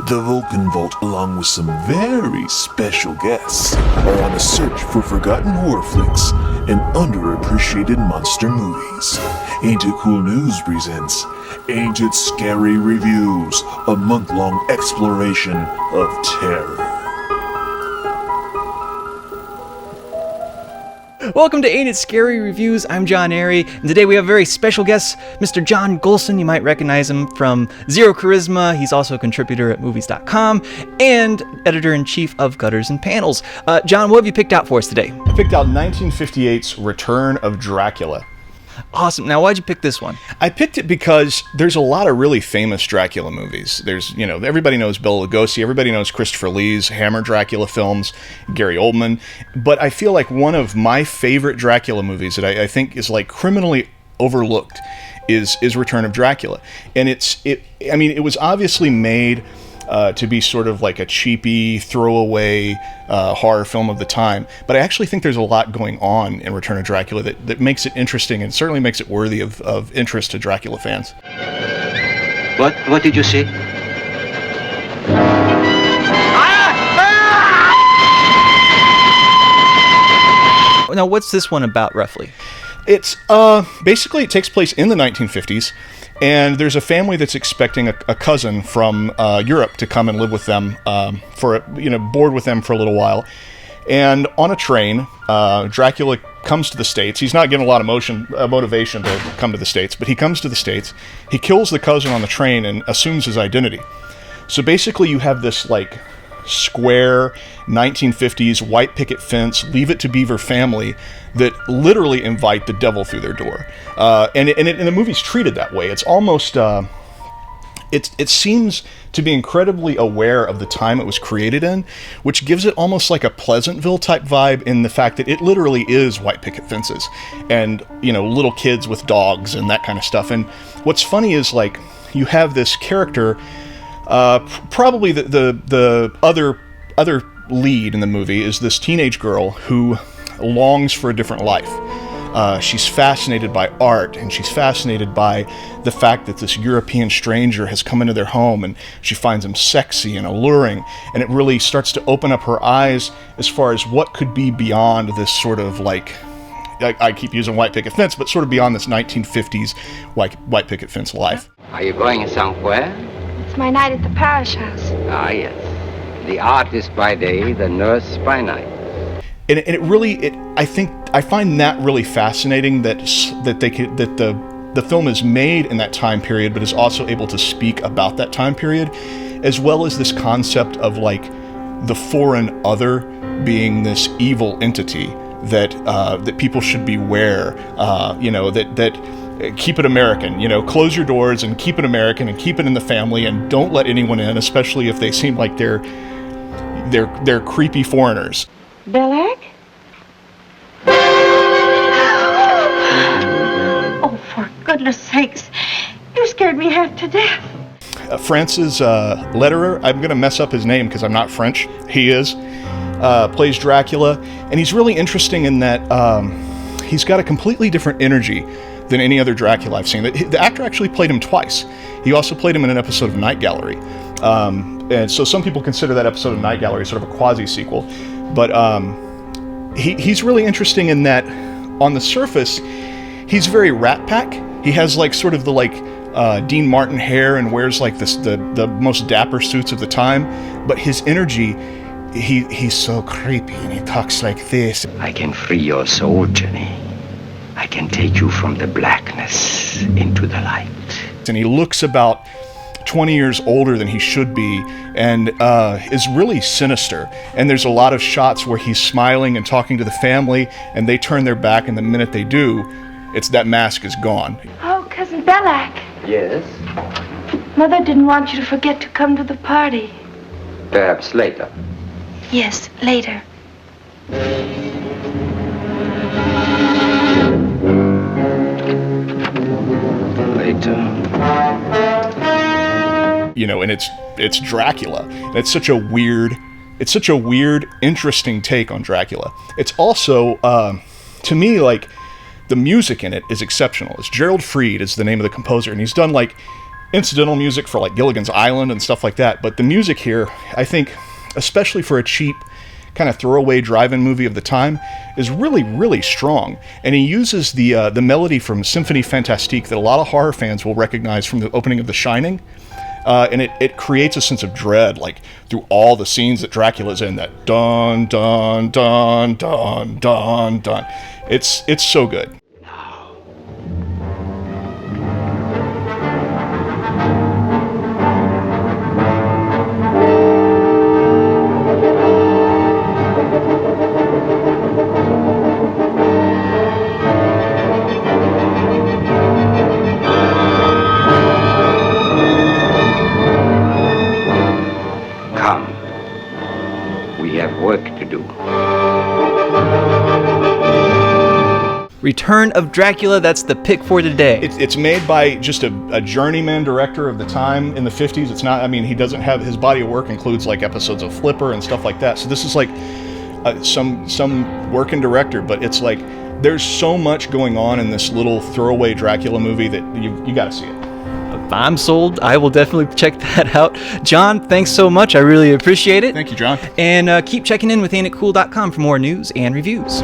The Vulcan Vault, along with some very special guests, are on a search for forgotten horror flicks and underappreciated monster movies. Ain't It Cool News presents Ain't It Scary Reviews, a month-long exploration of terror. Welcome to Ain't It Scary Reviews. I'm John Airy, and today we have a very special guest, Mr. John Golson. You might recognize him from Zero Charisma. He's also a contributor at Movies.com and editor-in-chief of Gutters and Panels. John, what have you picked out for us today? I picked out 1958's Return of Dracula. Awesome. Now, why'd you pick this one? I picked it because there's a lot of really famous Dracula movies. There's, everybody knows Bela Lugosi, everybody knows Christopher Lee's Hammer Dracula films, Gary Oldman, but I feel like one of my favorite Dracula movies that I think is like criminally overlooked is Return of Dracula. And it was obviously made to be sort of like a cheapy, throwaway horror film of the time. But I actually think there's a lot going on in Return of Dracula that makes it interesting and certainly makes it worthy of interest to Dracula fans. What did you say? Now, what's this one about, roughly? It's basically it takes place in the 1950s. And there's a family that's expecting a cousin from Europe to come and live with them board with them for a little while. And on a train, Dracula comes to the States. He's not given a lot of motivation to come to the States, but he comes to the States. He kills the cousin on the train and assumes his identity. So basically you have this like square 1950s white picket fence, Leave It to Beaver family that literally invite the devil through their door. And the movie's treated that way. It's almost, it seems to be incredibly aware of the time it was created in, which gives it almost like a Pleasantville type vibe in the fact that it literally is white picket fences and, little kids with dogs and that kind of stuff. And what's funny is like you have this character, probably the other lead in the movie is this teenage girl who longs for a different life. She's fascinated by art, and she's fascinated by the fact that this European stranger has come into their home, and she finds him sexy and alluring, and it really starts to open up her eyes as far as what could be beyond this sort of like, I keep using white picket fence, but sort of beyond this 1950s white picket fence life. Are you going somewhere? It's my night at the parish house. Ah, yes. The artist by day, the nurse by night. And I find that really fascinating that the film is made in that time period, but is also able to speak about that time period, as well as this concept of like the foreign other being this evil entity that people should beware. That keep it American. Close your doors and keep it American and keep it in the family and don't let anyone in, especially if they seem like they're creepy foreigners. Belak? Oh, for goodness sakes. You scared me half to death. France's Lederer, I'm going to mess up his name because I'm not French. He is. Plays Dracula. And he's really interesting in that he's got a completely different energy than any other Dracula I've seen. The actor actually played him twice. He also played him in an episode of Night Gallery. And so some people consider that episode of Night Gallery sort of a quasi-sequel. But he's really interesting in that on the surface, he's very Rat Pack. He has like sort of the Dean Martin hair and wears like the most dapper suits of the time. But his energy, he's so creepy and he talks like this. I can free your soul, Jenny. I can take you from the blackness into the light. And he looks about 20 years older than he should be and is really sinister. And there's a lot of shots where he's smiling and talking to the family and they turn their back, and the minute they do, it's that mask is gone. Oh, Cousin Belak. Yes? Mother didn't want you to forget to come to the party. Perhaps later. Yes, later. And it's Dracula. And it's such a weird, interesting take on Dracula. It's also, to me, like, the music in it is exceptional. It's Gerald Fried is the name of the composer, and he's done like incidental music for like Gilligan's Island and stuff like that. But the music here, I think, especially for a cheap kind of throwaway drive-in movie of the time, is really, really strong. And he uses the melody from Symphonie Fantastique that a lot of horror fans will recognize from the opening of The Shining. And it creates a sense of dread, like through all the scenes that Dracula's in. That dun dun dun dun dun dun. It's so good. Work to do. Return of Dracula, that's the pick for today. It's made by just a journeyman director of the time in the 50s. It's not, I mean, he doesn't have, his body of work includes like episodes of Flipper and stuff like that. So this is like some working director, but it's like there's so much going on in this little throwaway Dracula movie that you got to see it. I'm sold. I will definitely check that out. John, thanks so much. I really appreciate it. Thank you, John. And keep checking in with ain'titcool.com for more news and reviews.